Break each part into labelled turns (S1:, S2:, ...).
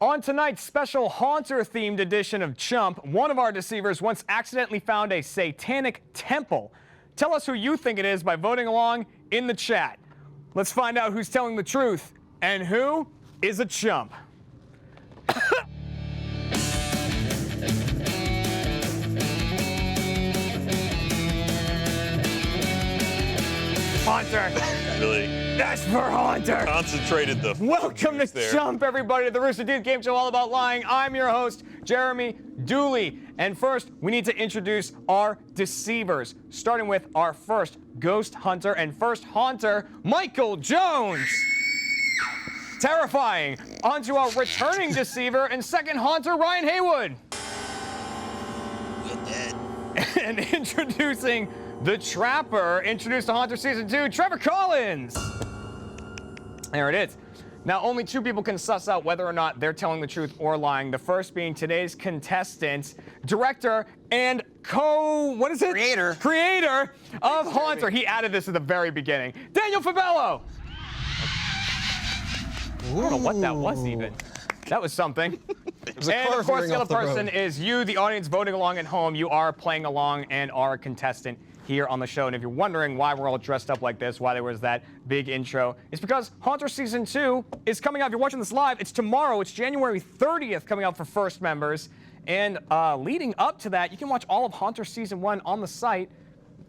S1: On tonight's special Haunter-themed edition of Chump, one of our deceivers once accidentally found a satanic temple. Tell us who you think it is by voting along in the chat. Let's find out who's telling the truth and who is a chump. Haunter.
S2: Really?
S1: That's for Haunter.
S2: Concentrated the.
S1: Welcome to
S2: there.
S1: Chump, everybody, to the Rooster Teeth Game Show all about lying. I'm your host, Jeremy Dooley. And first, we need to introduce our deceivers, starting with our first ghost hunter and first haunter, Michael Jones. Terrifying. On to our returning deceiver and second haunter, Ryan Haywood.
S2: We're dead.
S1: And introducing the Trapper, introduced to Haunter Season 2, Trevor Collins. There it is. Now, only two people can suss out whether or not they're telling the truth or lying. The first being today's contestant, director, and creator of Haunter. He added this at the very beginning. Daniel Fabello. I don't know what that was even. That was something. And of course, the other person is you, the audience, voting along at home. You are playing along and are a contestant here on the show. And if you're wondering why we're all dressed up like this, why there was that big intro, it's because Haunter Season 2 is coming out. If you're watching this live, it's tomorrow. It's January 30th coming out for first members. And leading up to that, you can watch all of Haunter Season 1 on the site,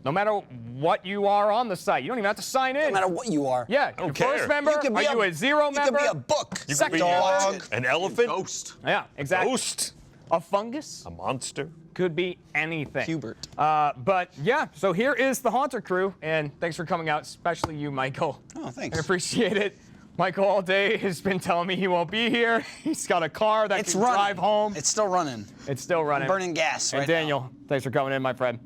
S1: no matter what you are on the site. You don't even have to sign in.
S3: No matter what you are.
S1: Yeah, you're first member, are you a zero member?
S3: You could be a book.
S2: You could be
S3: dog.
S2: an elephant.
S4: Ghost.
S1: Yeah, exactly.
S2: Ghost.
S1: A fungus.
S2: A monster.
S1: Could be anything.
S3: Hubert.
S1: But yeah, so here is the Haunter crew, and thanks for coming out, especially you, Michael.
S3: Oh, thanks.
S1: I appreciate it. Michael all day has been telling me he won't be here. He's got a car that can drive home.
S3: It's still running.
S1: It's still running.
S3: Burning gas
S1: And
S3: right
S1: Daniel,
S3: now.
S1: thanks for coming in, my friend.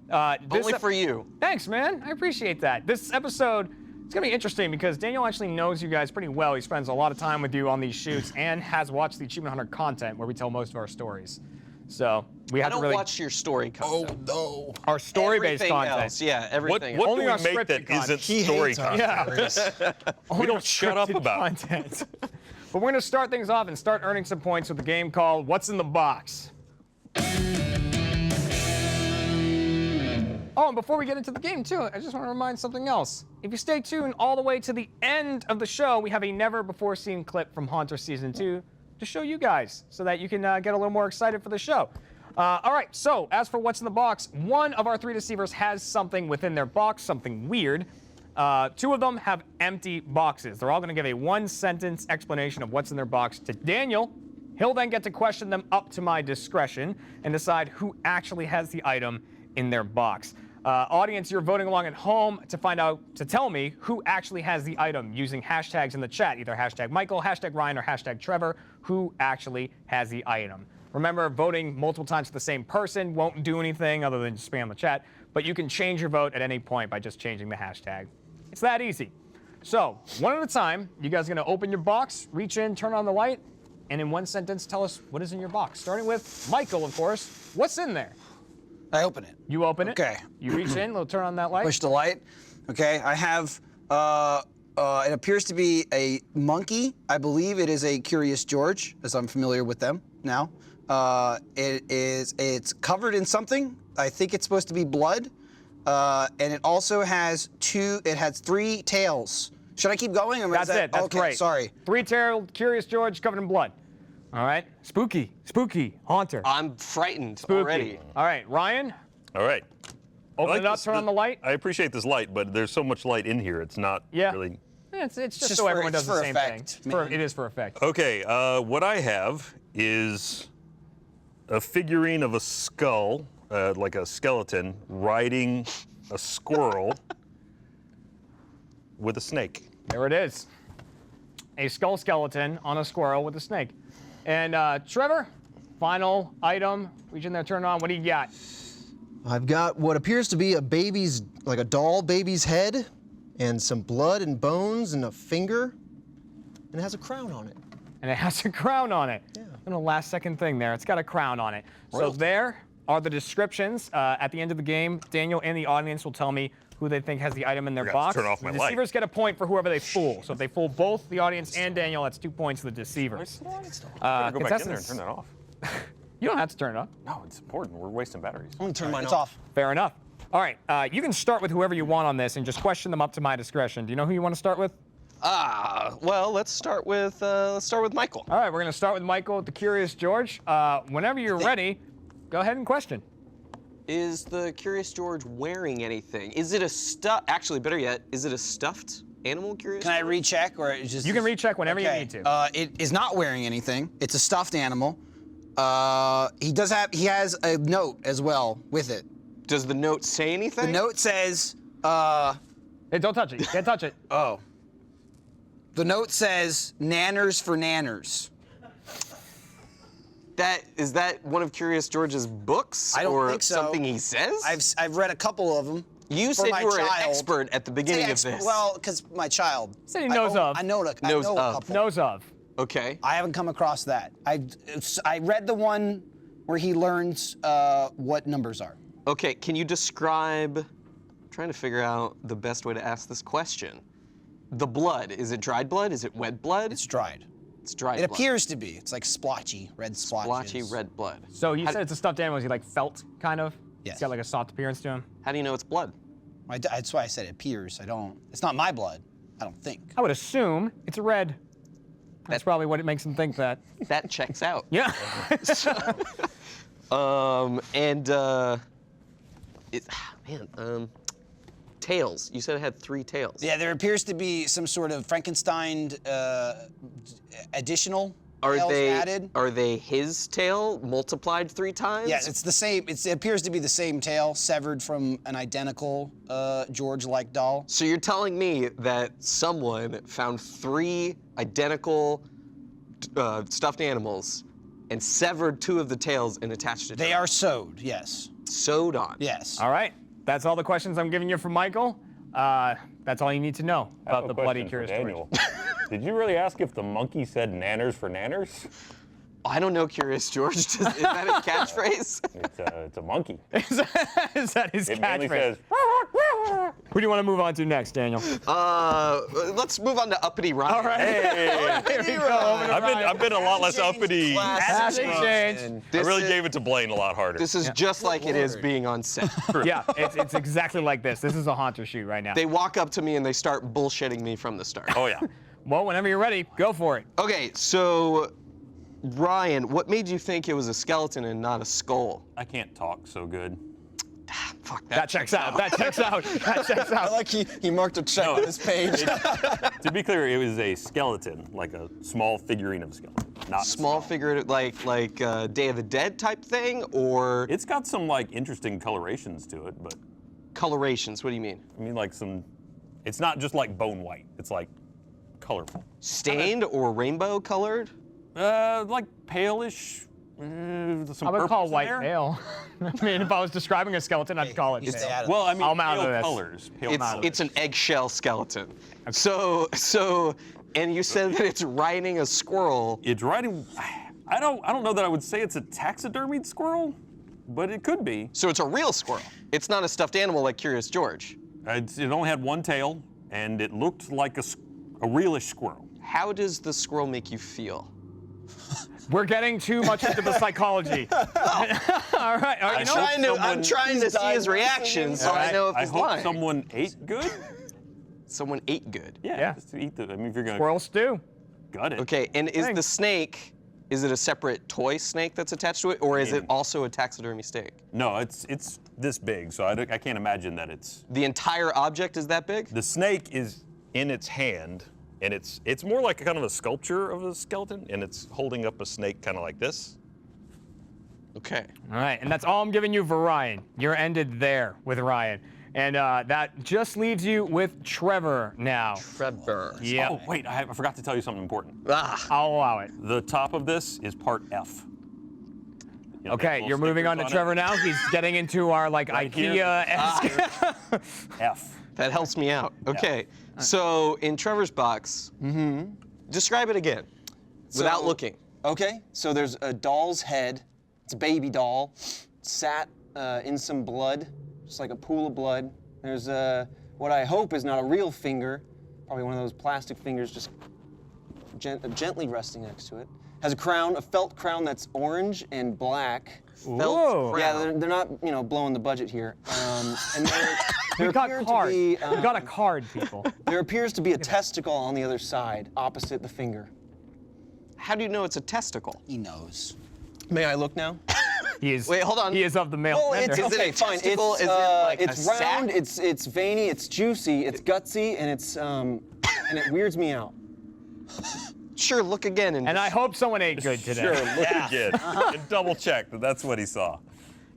S4: Only for you.
S1: Thanks, man. I appreciate that. This episode, it's going to be interesting because Daniel actually knows you guys pretty well. He spends a lot of time with you on these shoots and has watched the Achievement Hunter content where we tell most of our stories. So we have
S4: I don't
S1: to really
S4: watch your story content.
S3: no.
S1: our story-based
S4: Everything
S1: content.
S4: else, yeah,
S2: What
S4: everything.
S2: do
S1: Only
S2: we
S1: our
S2: make
S1: scripted
S2: that isn't
S1: content.
S2: story
S3: hates our
S2: content?
S1: Yeah.
S2: We don't shut up
S1: Scripted
S2: about it.
S1: content. But we're going to start things off and start earning some points with a game called What's in the Box? Oh, and before we get into the game, too, I just want to remind something else. If you stay tuned all the way to the end of the show, we have a never-before-seen clip from Haunter Season 2 to show you guys so that you can get a little more excited for the show. All right, so as for What's in the Box, one of our three deceivers has something within their box, something weird. Two of them have empty boxes. They're all going to give a one-sentence explanation of what's in their box to Daniel. He'll then get to question them up to my discretion and decide who actually has the item in their box. Audience, you're voting along at home to find out, to tell me who actually has the item using hashtags in the chat, either hashtag Michael, hashtag Ryan, or hashtag Trevor, who actually has the item. Remember, voting multiple times for the same person won't do anything other than spam the chat, but you can change your vote at any point by just changing the hashtag. It's that easy. So, one at a time, you guys are going to open your box, reach in, turn on the light, and in one sentence, tell us what is in your box. Starting with Michael, of course. What's in there?
S3: I open it.
S1: You open it.
S3: Okay.
S1: You reach in, they'll turn on that light.
S3: Push the light. Okay. I have, it appears to be a monkey. I believe it is a Curious George, as I'm familiar with them now. It's covered in something. I think it's supposed to be blood. And it also has three tails. Should I keep going? Or is
S1: That's
S3: that,
S1: it. That's
S3: okay,
S1: great.
S3: Sorry.
S1: Three-tailed Curious George covered in blood. All right. Spooky. Spooky. Haunter.
S4: I'm frightened
S1: Spooky.
S4: already.
S1: All right. Ryan,
S2: All right.
S1: open
S2: I like
S1: it up,
S2: this-
S1: turn on the light.
S2: I appreciate this light, but there's so much light in here. It's not
S1: Yeah.
S2: really.
S1: It's just
S3: just
S1: so
S3: for-
S1: everyone
S3: it's
S1: does the
S3: for
S1: same
S3: effect,
S1: thing.
S3: man.
S1: It is for effect.
S2: Okay. What I have is a figurine of a skull, like a skeleton, riding a squirrel with a snake.
S1: There it is. A skull skeleton on a squirrel with a snake. And Trevor, final item. Reach in there, turn it on. What do you got?
S5: I've got what appears to be a baby's, like a doll baby's head, and some blood and bones and a finger, and it has a crown on it.
S1: And it has a crown on it.
S5: Yeah.
S1: And a last second thing there. It's got a crown on it. So there are the descriptions. At the end of the game, Daniel and the audience will tell me who they think has the item in their
S2: Forgot to
S1: box.
S2: turn off my
S1: The
S2: light.
S1: deceivers get a point for whoever they fool. So if they fool both the audience and Daniel, that's 2 points to the deceivers.
S2: Better go back in there and
S1: Contestants-
S2: turn that off.
S1: You don't have to turn it off.
S2: No, it's important. We're wasting batteries.
S5: I'm gonna turn mine
S3: It's off.
S1: Fair enough. All right, you can start with whoever you want on this and just question them up to my discretion. Do you know who you want to start with?
S4: Well, let's start with Michael.
S1: All right, we're going to start with Michael, the Curious George. Whenever you're ready, go ahead and question.
S4: Is the Curious George wearing anything? Is it a Actually, better yet, is it a stuffed animal, Curious
S3: Can I
S4: George?
S3: recheck or it just?
S1: You can recheck whenever you
S3: Okay.
S1: need to.
S3: It is not wearing anything. It's a stuffed animal. He has a note as well with it.
S4: Does the note say anything?
S3: The note says,
S1: Hey, don't touch it. You can't touch it.
S3: oh. The note says, "Nanners for nanners."
S4: Is that one of Curious George's books?
S3: I don't
S4: or
S3: think so.
S4: something he says?
S3: I've read a couple of them.
S4: You
S3: for
S4: said
S3: my
S4: you were an
S3: child.
S4: expert at the beginning of this.
S3: Well, because my child.
S1: Said he knows of.
S3: I know a
S4: Knows of.
S3: couple.
S1: Knows of.
S4: Okay.
S3: I haven't come across that. I read the one where he learns what numbers are.
S4: Okay, can you describe, I'm trying to figure out the best way to ask this question. The blood, is it dried blood? Is it wet blood?
S3: It's dried.
S4: It's dried
S3: It
S4: blood.
S3: appears to be. It's like splotchy, red splotches.
S4: Blotchy red blood.
S1: So you said it's a stuffed animal. Is he like felt, kind of?
S3: Yes.
S1: He's got like a soft appearance to him.
S4: How do you know it's blood?
S3: That's why I said it appears. It's not my blood. I don't think.
S1: I would assume it's red. That's probably what it makes him think that.
S4: That checks out.
S1: Yeah.
S4: Tails. You said it had 3 tails.
S3: Yeah, there appears to be some sort of Frankenstein additional tails added.
S4: Are they his tail multiplied 3 times?
S3: Yes, it's the same. It appears to be the same tail, severed from an identical George-like doll.
S4: So you're telling me that someone found 3 identical stuffed animals and severed 2 of the tails and attached it to
S3: They
S4: them?
S3: are sewed. Yes.
S4: Sewed on.
S3: Yes.
S1: All right. That's all the questions I'm giving you from Michael. That's all you need to know
S2: I have
S1: about
S2: a
S1: the bloody
S2: question for
S1: Curious George.
S2: Daniel. Did you really ask if the monkey said nanners for nanners?
S4: I don't know, Curious George. Is that his catchphrase?
S2: It's a monkey.
S1: Is that his
S2: It mainly
S1: catchphrase?
S2: says,
S1: Who do you want to move on to next, Daniel?
S4: Let's move on to Uppity Ryan.
S1: All right.
S2: hey.
S1: Here we go. Over to Ryan.
S2: I've been a lot less uppity. I
S1: Hasn't changed.
S2: really gave it to Blaine a lot harder.
S4: This is just like it is being on set.
S1: Yeah, it's exactly like this. This is a Haunter shoot right now.
S4: They walk up to me and they start bullshitting me from the start.
S2: Oh yeah.
S1: Well, whenever you're ready, go for it.
S4: Okay, so Ryan, what made you think it was a skeleton and not a skull?
S2: I can't talk so good.
S4: Fuck
S1: That checks out. That checks out. That checks out.
S5: Like he marked a check on his page.
S2: To be clear, it was a skeleton, like a small figurine of a skeleton, not
S4: Small figure, like Day of the Dead type thing, or
S2: It's got some like interesting colorations to it, but
S4: colorations? What do you mean?
S2: I mean like some. It's not just like bone white. It's like colorful.
S4: Stained or rainbow colored?
S2: Like palish. Some
S1: I would call
S2: purples in
S1: white
S2: there.
S1: pale. I mean, if I was describing a skeleton, I'd call it
S3: You stay
S1: pale.
S3: out of
S2: Well, I mean,
S1: I'm out of
S2: pale
S1: this.
S2: colors. Pale
S4: It's
S2: colors.
S4: an eggshell skeleton. So, and you said that it's riding a squirrel.
S2: It's riding. I don't know that I would say it's a taxidermied squirrel, but it could be.
S4: So it's a real squirrel. It's not a stuffed animal like Curious George.
S2: It only had one tail, and it looked like a realish squirrel.
S4: How does the squirrel make you feel?
S1: We're getting too much into the psychology. All right.
S2: I
S1: You know,
S2: hope
S4: I'm trying to see his reaction so I know if
S2: I
S4: he's
S2: hope
S4: lying.
S2: someone ate good.
S4: Someone ate good.
S1: Yeah.
S2: Just to eat the. I mean, if you're gonna
S1: squirrel stew.
S2: gut it.
S4: Okay, and is
S1: Thanks.
S4: the snake, is it a separate toy snake that's attached to it, or is it also a taxidermy snake?
S2: No, it's this big, so I can't imagine that it's.
S4: The entire object is that big?
S2: The snake is in its hand, and it's more like a kind of a sculpture of a skeleton, and it's holding up a snake kind of like this.
S4: Okay.
S1: All right, and that's all I'm giving you for Ryan. You're ended there with Ryan. And that just leaves you with Trevor now.
S4: Trevor.
S1: Yeah.
S2: Oh wait, I forgot to tell you something important.
S4: Ah,
S1: I'll allow it.
S2: The top of this is part F. You know, they have
S1: Okay,
S2: little
S1: you're moving on to
S2: stickers
S1: Trevor
S2: it.
S1: now. He's getting into our like
S2: Right here.
S1: IKEA-esque.
S2: F.
S4: that helps me out. Okay, so in Trevor's box, describe it again, without looking.
S5: Okay, so there's a doll's head. It's a baby doll. Sat in some blood, just like a pool of blood. There's
S6: what I hope is not a real finger, probably one of those plastic fingers just gently resting next to it. Has a crown, a felt crown that's orange and black.
S1: Whoa.
S6: Yeah, they're not, blowing the budget here. And there
S1: We got
S6: appear to
S1: cards.
S6: be,
S1: We got a card, people.
S6: There appears to be a testicle on the other side, opposite the finger.
S4: How do you know it's a testicle?
S3: He knows.
S6: May I look now?
S1: He is.
S4: Wait, hold on.
S1: He is of the male
S6: Oh,
S1: gender.
S6: it's
S4: Is it a
S6: okay, fine. It's,
S4: testicle? Is it like
S6: it's
S4: a
S6: round.
S4: sack?
S6: It's veiny. It's juicy. It's gutsy, and it's and it weirds me out.
S4: Sure, look again.
S1: And I hope someone ate good today.
S2: Sure, look again. And double check that that's what he saw.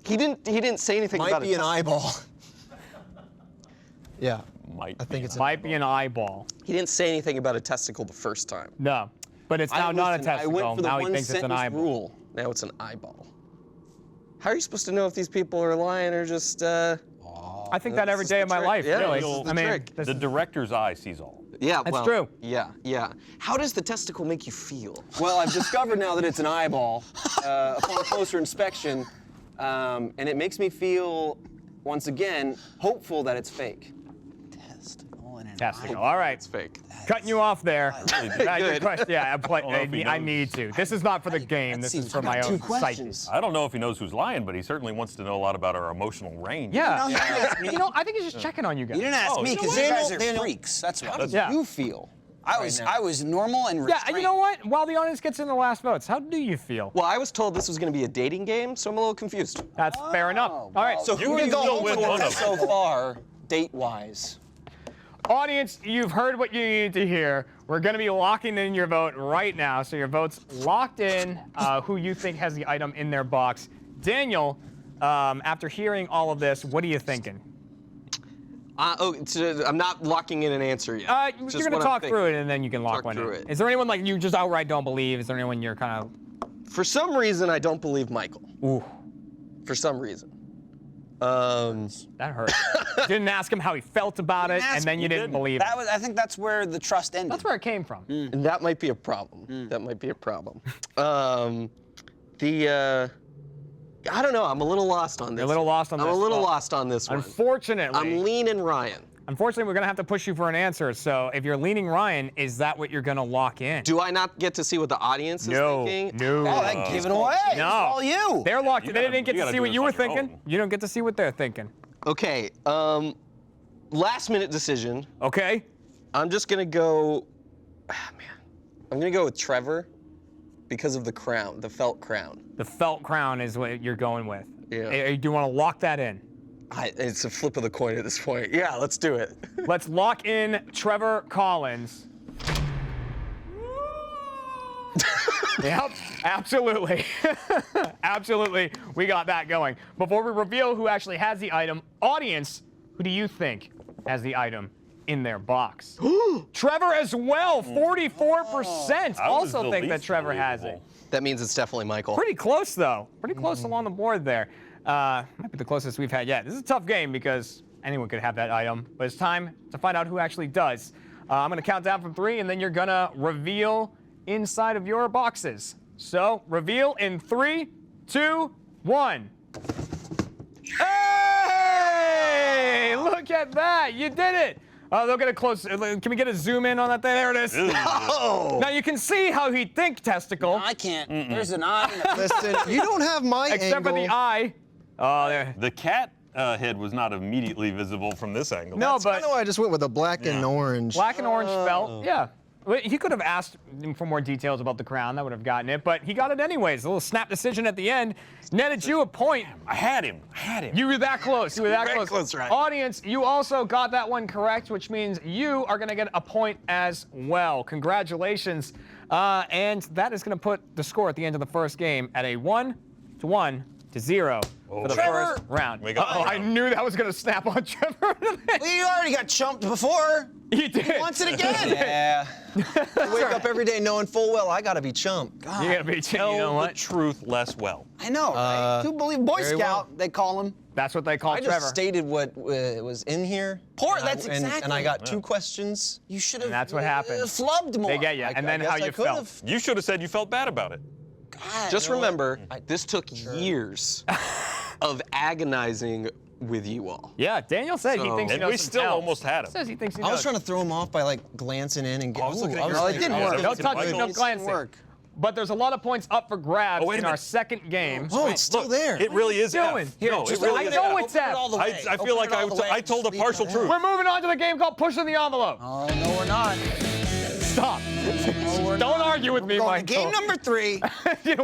S4: He didn't say anything
S5: Might
S4: about
S5: be
S4: it.
S5: an eyeball. Yeah,
S2: Might
S5: I think it's.
S1: Might be an eyeball.
S4: He didn't say anything about a testicle the first time.
S1: No, but it's now not a
S6: Listen, I
S1: testicle.
S6: went for the
S1: Now he
S6: one
S1: thinks it's an
S6: sentence
S1: eyeball.
S6: rule.
S4: Now it's an eyeball. How are you supposed to know if these people are lying or just?
S1: I think that every
S4: This is
S1: day
S4: the
S1: of my
S4: trick.
S1: life,
S4: Yeah,
S1: really.
S4: this is the
S1: I mean,
S4: trick.
S1: this
S2: The
S1: is-
S2: director's eye sees all.
S4: Yeah,
S1: That's
S4: well,
S1: true.
S4: Yeah. How does the testicle make you feel?
S6: Well, I've discovered now that it's an eyeball upon closer inspection, and it makes me feel, once again, hopeful that it's fake.
S3: Testicle and an
S1: testicle.
S3: eye.
S1: All right.
S4: It's fake.
S1: Cutting you off there. Good
S4: Good.
S1: question. Yeah,
S2: know if he
S1: I
S2: knows.
S1: need to. This is not for the game. This is
S3: seems-
S1: for
S3: I
S1: my
S3: got
S1: own
S6: two
S1: psyche.
S6: questions.
S2: I don't know if he knows who's lying, but he certainly wants to know a lot about our emotional range.
S1: Yeah.
S3: You didn't ask me.
S1: I think he's just checking on you guys.
S3: You didn't ask
S2: Oh,
S3: me
S2: you know
S3: because
S2: what?
S3: you guys are
S6: Daniel,
S3: freaks. That's
S6: How
S3: what.
S6: does
S1: Yeah.
S6: you feel?
S3: I was normal and
S1: Yeah,
S3: restrained.
S1: you know what? While the audience gets in the last votes, how do you feel?
S4: Well, I was told this was going to be a dating game, so I'm a little confused.
S1: That's fair enough. All right,
S6: So
S2: You
S6: who do
S2: can
S6: you
S2: go
S6: go
S2: with
S6: with
S2: one of
S6: so far, date-wise?
S1: audience, you've heard what you needed to hear. We're going to be locking in your vote right now, so your vote's locked in. Who you think has the item in their box? Daniel, after hearing all of this, what are you thinking?
S4: I'm not locking in an answer yet.
S1: You're
S4: Just
S1: going to
S4: what I'm
S1: talk
S4: thinking.
S1: through it, and then you can lock
S4: Talk
S1: one in.
S4: through it.
S1: Is there anyone like you just outright don't believe? Is there anyone you're kind
S4: For some reation, I don't believe Michael.
S1: of, ooh,
S4: For some reason.
S1: that hurt? Didn't ask him how he felt about it, and then you didn't believe it.
S3: I think that's where the trust ended.
S1: That's where it came from.
S4: And that might be a problem. That might be a problem. I don't know. I'm a little lost on this.
S1: You're a little lost on
S4: I'm
S1: this.
S4: a little
S1: Well,
S4: lost on this one.
S1: Unfortunately,
S4: I'm leaning Ryan.
S1: Unfortunately, we're going to have to push you for an answer. So if you're leaning Ryan, is that what you're going to lock in?
S4: Do I not get to see what the audience is
S1: No,
S4: thinking?
S1: no.
S3: Oh, that give it away. It's
S1: No.
S3: all you.
S1: They're locked in. They
S2: gotta-
S1: didn't get
S2: you
S1: to
S2: gotta
S1: see
S2: do
S1: what
S2: this
S1: you were
S2: on your
S1: thinking.
S2: own.
S1: You don't get to see what they're thinking.
S4: Okay. Last minute decision.
S1: Okay?
S4: I'm just gonna go. I'm gonna go with Trevor because of the crown, the felt crown.
S1: The felt crown is what you're going with.
S4: Yeah.
S1: Do you want to lock that in?
S4: It's a flip of the coin at this point. Yeah, let's do it.
S1: Let's lock in Trevor Collins. Yep, absolutely. Absolutely, we got that going. Before we reveal who actually has the item, audience, who do you think has the item in their box? Trevor as well, 44%
S2: I was
S1: also
S2: the
S1: think that
S2: least
S1: Trevor has it.
S2: believable.
S4: That means it's definitely Michael.
S1: Pretty close, though. Pretty close along the board there. Might be the closest we've had yet. This is a tough game because anyone could have that item, but it's time to find out who actually does. I'm going to count down from 3, and then you're going to reveal inside of your boxes. So, reveal in 3, 2, 1. Hey! Look at that. You did it. They'll get a close. Can we get a zoom in on that thing? There it is.
S4: Oh!
S1: Now you can see how he think testicle,
S3: I can't. There's an eye.
S5: Listen, you don't have my
S1: except
S5: angle.
S1: for the eye. Oh, there.
S2: The cat head was not immediately visible from this angle.
S1: No,
S5: That's
S1: but
S5: kind of why I just went with a black and orange.
S1: black and orange felt. Yeah. Well, he could have asked him for more details about the crown. That would have gotten it, but he got it anyways. A little snap decision at the end netted you a point.
S2: I had him.
S1: You were that close. You were that
S4: Very
S1: close.
S4: close, Ryan.
S1: Audience, you also got that one correct, which means you are going to get a point as well. Congratulations. And that is going to put the score at the end of the first game at a 1-1 to 0 for the
S3: Trevor!
S1: first round.
S2: We got
S1: Uh-oh, I
S2: Trevor.
S1: knew that was going to snap on Trevor.
S3: Well, you already got chumped before.
S1: He did.
S3: Wants it again.
S5: Yeah. I wake up every day knowing full well I gotta be chumped.
S1: You gotta be, you
S2: Tell
S1: know
S2: the
S1: what?
S2: truth less well.
S3: I know, right? Who believe Boy
S5: very
S3: Scout?
S5: well.
S3: They call him.
S1: That's what they call
S5: I just
S1: Trevor.
S5: stated what was in here.
S3: Poor-
S5: and I-
S3: that's
S5: and I
S3: exactly-
S5: got 2 questions.
S3: You should have.
S1: And that's what happened.
S3: Flubbed more.
S1: They get you. And then
S5: I guess
S1: how
S5: I
S1: you
S5: could've.
S1: felt.
S2: You should have said you felt bad about it.
S3: God,
S4: Just
S3: you know what?
S4: remember, this took years of agonizing with you all.
S1: Yeah, Daniel said he
S4: So-
S1: thinks he
S2: And
S1: knows
S2: we
S1: some
S2: still
S1: elves.
S2: almost had him.
S1: Says he thinks he
S5: I
S1: knows.
S5: was trying to throw him off by like glancing in and
S2: I was looking at your
S3: No, it
S2: screen.
S3: didn't
S2: Yeah,
S3: work.
S2: I
S1: Don't
S2: was
S1: touch it,
S2: looking
S1: no
S2: at
S3: It
S1: glancing.
S3: didn't work.
S1: But there's a lot of points up for grabs
S2: Oh, wait a
S1: in our
S2: minute.
S1: second game.
S5: Oh, it's still there.
S2: It really is
S1: doing?
S2: F.
S1: Here,
S2: No,
S3: just
S2: it really
S1: I
S2: is
S1: know
S2: F.
S1: it's F.
S2: I feel like I told a partial truth.
S1: We're moving on to the game called Pushing the Envelope.
S3: Oh, no, we're not.
S1: Stop. Don't argue with me,
S3: Going to
S1: Michael.
S3: game number 3.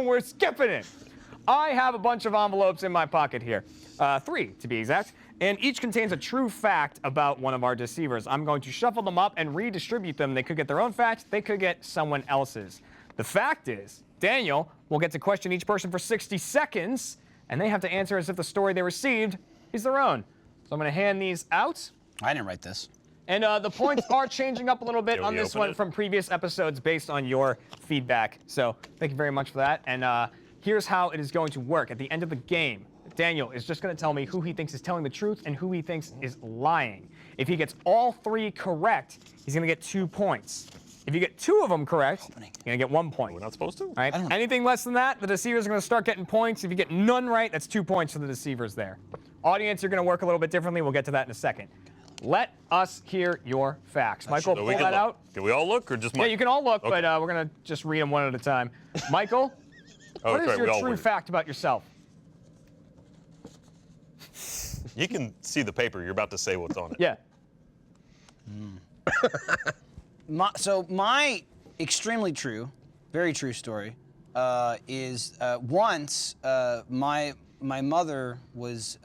S1: We're skipping it. I have a bunch of envelopes in my pocket here. 3 to be exact. And each contains a true fact about one of our deceivers. I'm going to shuffle them up and redistribute them. They could get their own fact. They could get someone else's. The fact is, Daniel will get to question each person for 60 seconds, and they have to answer as if the story they received is their own. So I'm going to hand these out.
S3: I didn't write this.
S1: And the points are changing up a little bit
S2: Can
S1: on
S2: we
S1: this
S2: open
S1: one
S2: it?
S1: from previous episodes based on your feedback. So thank you very much for that. And here's how it is going to work. At the end of the game, Daniel is just going to tell me who he thinks is telling the truth and who he thinks is lying. If he gets all 3 correct, he's going to get 2 points. If you get 2 of them correct, you're going to get 1 point.
S2: We're not supposed to?
S1: All right? Anything less than that, the deceivers are going to start getting points. If you get none right, that's 2 points for the deceivers there. Audience, you're going to work a little bit differently. We'll get to that in a second. Let us hear your facts. Michael,
S2: So
S1: pull
S2: we can
S1: that
S2: look.
S1: out.
S2: Can we all look or just
S1: Yeah,
S2: Mike?
S1: you can all look,
S2: Okay.
S1: but we're going to just read them one at a time. Michael,
S2: Oh,
S1: what
S2: that's
S1: is
S2: right,
S1: your
S2: we all
S1: true
S2: were.
S1: fact about yourself?
S2: You can see the paper. You're about to say what's on it.
S1: Yeah.
S3: My extremely true, very true story is once my mother was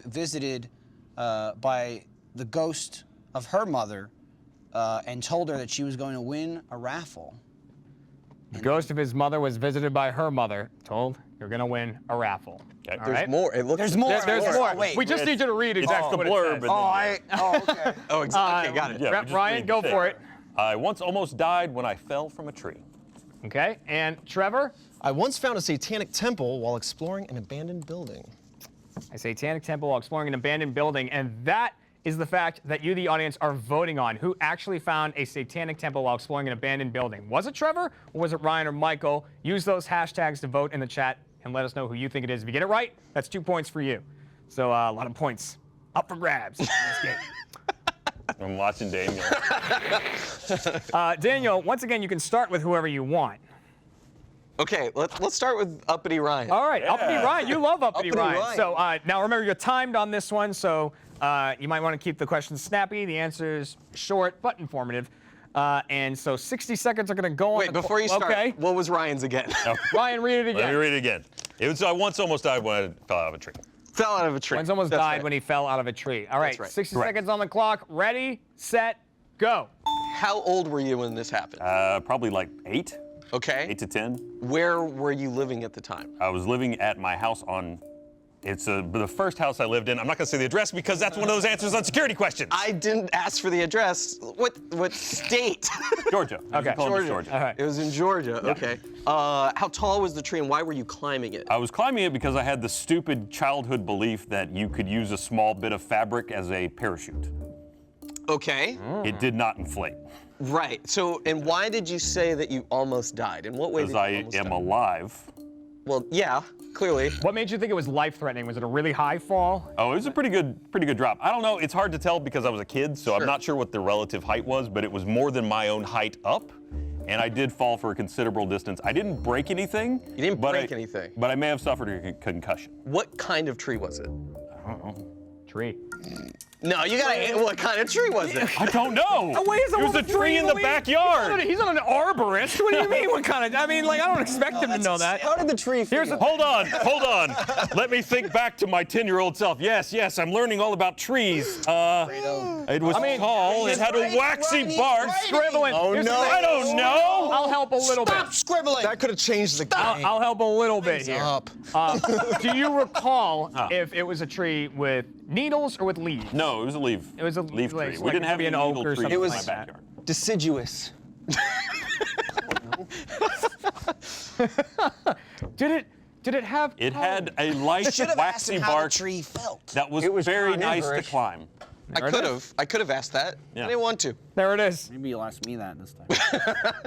S3: visited by the ghost of her mother and told her that she was going to win a raffle.
S1: The ghost of his mother was visited by her mother, told you're going to win a raffle.
S2: Okay.
S1: All
S4: There's
S1: right?
S4: more. It looks.
S3: There's more.
S1: There's more.
S3: Oh, wait.
S1: We just need you to read exactly
S2: the
S1: what
S2: blurb
S1: it says.
S2: and
S3: okay.
S4: Oh, exactly. Okay, got it.
S2: Yeah, we just
S1: Ryan,
S2: read
S1: go
S2: the
S1: for
S2: thing.
S1: it.
S2: I once almost died when I fell from a tree.
S1: Okay, and Trevor?
S5: I once found a satanic temple while exploring an abandoned building.
S1: A satanic temple while exploring an abandoned building, and that is the fact that you, the audience, are voting on. Who actually found a satanic temple while exploring an abandoned building? Was it Trevor, or was it Ryan or Michael? Use those hashtags to vote in the chat and let us know who you think it is. If you get it right, that's 2 points for you. So a lot of points up for grabs in this game.
S2: I'm watching Daniel.
S1: Daniel, once again, you can start with whoever you want.
S4: Okay, let's start with Uppity Ryan.
S1: All right, Uppity Ryan. You love Uppity,
S4: Uppity
S1: Ryan.
S4: Ryan.
S1: So now remember, you're timed on this one, so you might want to keep the questions snappy. The answers short but informative. And so 60 seconds are going to go on.
S4: Wait, before you start,
S1: Okay.
S4: what was Ryan's again?
S1: Ryan, read it
S2: Let me
S1: again.
S2: read it again. It was I once almost died when I fell out of a tree.
S4: Fell out of a tree.
S1: Ryan's almost
S4: That's
S1: died
S4: right.
S1: when he fell out of a tree. All right,
S4: That's right.
S1: 60
S2: Correct.
S1: seconds on the clock. Ready, set, go.
S4: How old were you when this happened?
S2: Probably like 8
S4: Okay.
S2: to 10.
S4: Where were you living at the time?
S2: I was living at my house on. It's the first house I lived in. I'm not going to say the address because that's one of those answers on security questions.
S4: I didn't ask for the address. What state?
S2: Georgia.
S1: Okay.
S2: Georgia.
S1: All right.
S4: It was in Georgia. Okay. How tall was the tree and why were you climbing it?
S2: I was climbing it because I had the stupid childhood belief that you could use a small bit of fabric as a parachute.
S4: Okay.
S2: It did not inflate
S4: Right. So, and why did you say that you almost died? In what way did
S2: because
S4: you
S2: I
S4: almost
S2: am
S4: die?
S2: alive.
S4: Well, yeah, clearly.
S1: What made you think it was life-threatening? Was it a really high fall?
S2: Oh, it was a pretty good drop. I don't know. It's hard to tell because I was a kid, so I'm
S4: Sure.
S2: not sure what the relative height was, but it was more than my own height up, and I did fall for a considerable distance. I didn't break anything.
S4: You didn't
S2: but
S4: break
S2: I-
S4: anything.
S2: But I may have suffered a concussion.
S4: What kind of tree was it?
S1: Tree.
S4: No, you gotta. What kind of tree was it?
S2: I don't know.
S1: Oh, wait, is
S2: it was a tree in the backyard.
S1: He's not an arborist. What do you mean? What kind of? I mean, like, I don't expect him to know that.
S6: How did the tree feel?
S1: Here's the
S2: Hold on. Let me think back to my 10-year-old self. Yes, I'm learning all about trees. It was tall. It had a waxy bark.
S1: scribbling.
S5: Oh,
S1: Here's the
S5: no.
S1: thing.
S2: I don't know.
S1: I'll help a little bit.
S3: Stop scribbling.
S5: That could have changed the game.
S1: I'll help a little bit here.
S5: Up.
S1: Do you recall if it was a tree with needles or with leaves?
S2: No, it was a leaf.
S1: It was a
S2: leaf
S1: like-
S2: tree.
S1: like
S2: We didn't have
S1: maybe
S2: any
S1: an oak
S2: needle
S1: or
S2: trees
S1: something
S2: in
S6: like
S2: my
S1: that.
S2: backyard.
S6: Deciduous.
S1: Did it have?
S2: It had a light
S3: Should have asked
S2: waxy
S3: him how the
S2: bark
S3: tree felt.
S2: that was,
S6: It was
S2: very nice to
S6: carnivorous.
S2: climb.
S4: I
S1: There it is.
S4: could have asked that.
S2: Yeah.
S4: I didn't want to.
S1: There it is.
S3: Maybe you'll ask me that this time.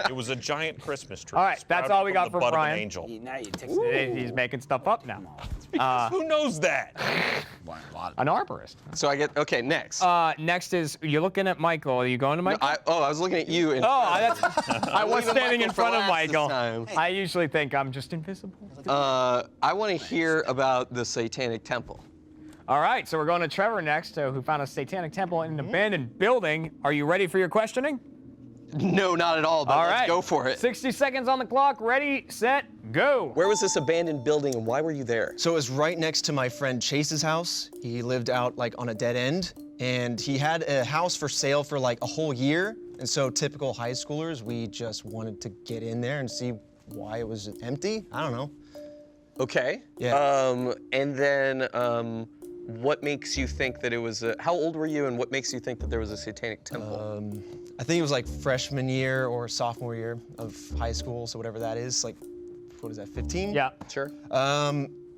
S2: It was a giant Christmas tree.
S1: All right, that's all we
S2: sprouted
S1: got
S2: from
S1: for
S2: the butt of
S1: Brian.
S2: an angel.
S3: Now you take
S1: He's making stuff up now.
S2: Who knows that?
S1: An arborist.
S4: So I get, okay, next.
S1: Next is, you're looking at Michael. Are you going to Michael?
S4: I was looking at you. And
S1: I was
S4: leaving
S1: standing in
S4: Michael for
S1: front of
S4: last this
S1: Michael.
S4: time.
S1: I usually think I'm just invisible.
S4: I want to hear about the Satanic Temple.
S1: All right, so we're going to Trevor next, who found a satanic temple in an abandoned building. Are you ready for your questioning?
S4: No, not at all, but
S1: All
S4: let's
S1: right.
S4: go for it.
S1: 60 seconds on the clock. Ready, set, go.
S4: Where was this abandoned building and why were you there?
S5: So it was right next to my friend Chase's house. He lived out like on a dead end, and he had a house for sale for like a whole year. And so typical high schoolers, we just wanted to get in there and see why it was empty. I don't know.
S4: Okay.
S5: Yeah.
S4: And then what makes you think that it was how old were you and what makes you think that there was a Satanic Temple?
S5: I think it was like freshman year or sophomore year of high school, so whatever that is, like, what is that, 15?
S1: Yeah.
S4: Sure.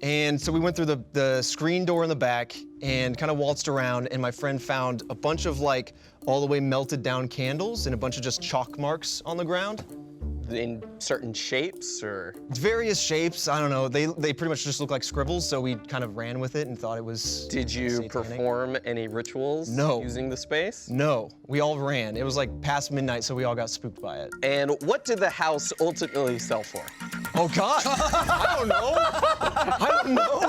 S5: And so we went through the screen door in the back and kind of waltzed around, and my friend found a bunch of like all the way melted down candles and a bunch of just chalk marks on the ground.
S4: In certain shapes or?
S5: Various shapes, I don't know. They pretty much just look like scribbles, so we kind of ran with it and thought it was
S4: Did you
S5: satanic.
S4: perform any rituals
S5: No.
S4: using the space?
S5: No, we all ran. It was like past midnight, so we all got spooked by it.
S4: And what did the house ultimately sell for?
S5: Oh God, I don't know. I don't know.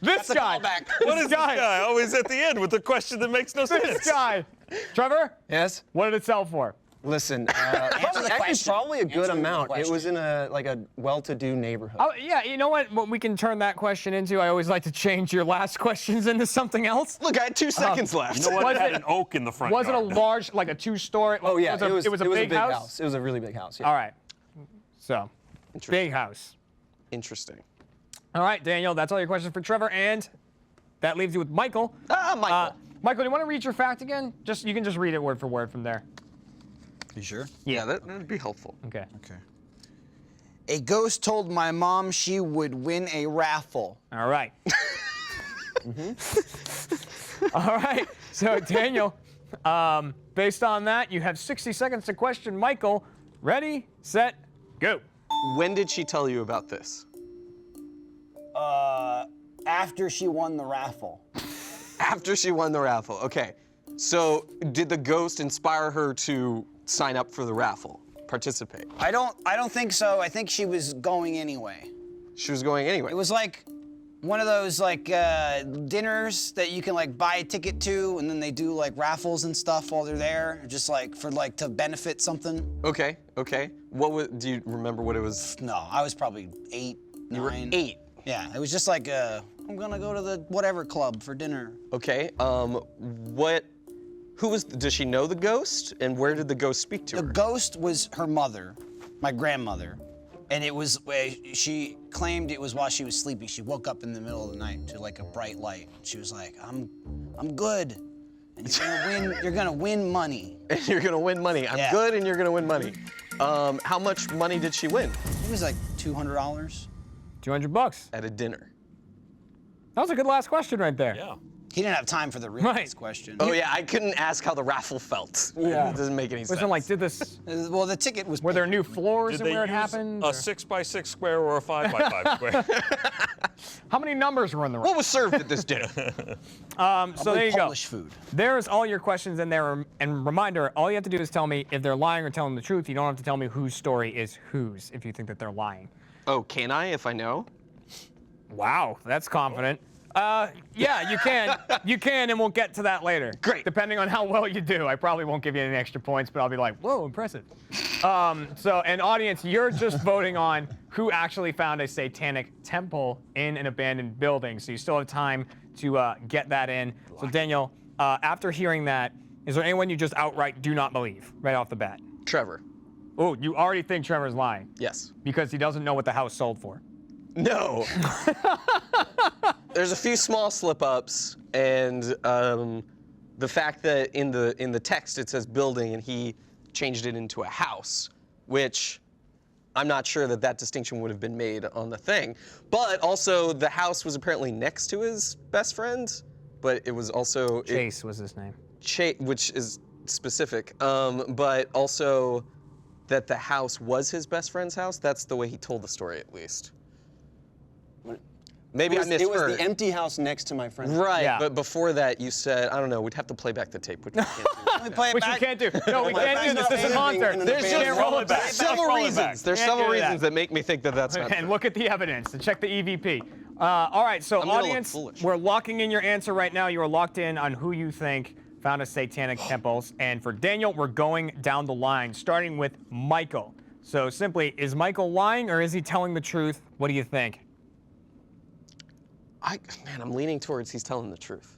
S1: This guy.
S2: What is this guy always at the end with the question that makes no sense?
S1: This guy. Trevor,
S5: Yes.
S1: what did it sell for?
S5: Listen,
S3: the question.
S5: probably a good
S3: Answer the
S5: amount. It
S3: question.
S5: was in a well-to-do neighborhood.
S1: Oh, yeah, you know what we can turn that question into? I always like to change your last questions into something else.
S4: Look, I had 2 seconds left.
S2: You know what?
S1: Was
S2: It had
S1: it-
S2: an oak in the front
S1: Was it a
S2: yard.
S1: large, like a two-story?
S5: Oh yeah,
S1: it was a big house?
S5: It was a really big house. Yeah.
S1: All right. So, big house.
S4: Interesting.
S1: All right, Daniel, that's all your questions for Trevor, and that leaves you with Michael.
S4: Michael.
S1: Michael, do you want to read your fact again? You can just read it word for word from there.
S3: You sure?
S4: Yeah, that'd be helpful.
S1: Okay.
S3: Okay. A ghost told my mom she would win a raffle.
S1: All right. All right. So, Daniel, based on that, you have 60 seconds to question Michael. Ready, set, go.
S4: When did she tell you about this?
S3: After she won the raffle.
S4: After she won the raffle. Okay. So, did the ghost inspire her to sign up for the raffle, participate?
S3: I don't think so. I think she was going anyway.
S4: She was going anyway.
S3: It was like one of those like dinners that you can like buy a ticket to, and then they do like raffles and stuff while they're there, just like for like to benefit something.
S4: Okay. Do you remember what it was?
S3: No, I was probably 8, 9.
S4: You were 8.
S3: Yeah, it was just like I'm gonna go to the whatever club for dinner.
S4: Okay. Does she know the ghost? And where did the ghost speak to
S3: The
S4: her?
S3: ghost was her mother, my grandmother, and it was she claimed it was while she was sleeping. She woke up in the middle of the night to like a bright light. She was like, "I'm good, and you're gonna win money."
S4: And you're gonna win money. I'm
S3: Yeah.
S4: good, and you're gonna win money. How much money did she win
S3: It was like $200.
S1: $200.
S4: at a dinner?
S1: That was a good last question right there.
S2: Yeah.
S3: He didn't have time for the real
S1: Right.
S3: question.
S4: Oh yeah, I couldn't ask how the raffle felt.
S1: Yeah.
S4: It doesn't make any sense.
S1: Wasn't like, did this?
S3: Well, the ticket was.
S1: Were there new floors
S2: Did
S1: and
S2: they
S1: where it
S2: use
S1: happened?
S2: a
S1: or-
S2: 6x6 square or a 5x5 square?
S1: How many numbers were in the room?
S4: What was served at this dinner?
S1: So there you go.
S3: Polish food.
S1: There's all your questions in there. And reminder, all you have to do is tell me if they're lying or telling the truth. You don't have to tell me whose story is whose if you think that they're lying.
S4: Oh, can I if I know?
S1: Wow, that's confident. Yeah, you can. You can, and we'll get to that later.
S4: Great.
S1: Depending on how well you do. I probably won't give you any extra points, but I'll be like, whoa, impressive. And audience, you're just voting on who actually found a satanic temple in an abandoned building. So you still have time to get that in. So Daniel, after hearing that, is there anyone you just outright do not believe right off the bat?
S4: Trevor.
S1: Oh, you already think Trevor's lying
S4: Yes.
S1: because he doesn't know what the house sold for.
S4: No. There's a few small slip-ups, and the fact that in the text it says building, and he changed it into a house, which I'm not sure that distinction would have been made on the thing. But also, the house was apparently next to his best friend, but it was also
S1: Chase was his name.
S4: which is specific, but also that the house was his best friend's house. That's the way he told the story, at least. Maybe I misheard.
S6: It was the empty house next to my friend.
S4: Right,
S1: Yeah.
S4: but before that, you said, I don't know, we'd have to play back the tape, which we can't do.
S3: Let me play it
S1: Which
S3: back.
S1: we can't do. No, we
S6: My
S1: can't do
S6: friend's
S1: this. This is
S6: not
S1: Haunter.
S6: leaving, and
S4: There's
S6: the
S4: just
S6: band
S1: roll it back.
S4: there's several
S1: Roll it back.
S4: reasons. There's
S1: Can't
S4: several
S1: do that.
S4: reasons that make me think that that's not
S1: And
S4: true.
S1: look at the evidence and check the EVP. All right, so
S4: I'm gonna look
S1: audience,
S4: foolish.
S1: we're locking in your answer right now. You are locked in on who you think found a satanic temples. And for Daniel, we're going down the line, starting with Michael. So simply, is Michael lying or is he telling the truth? What do you think?
S4: Man, I'm leaning towards he's telling the truth.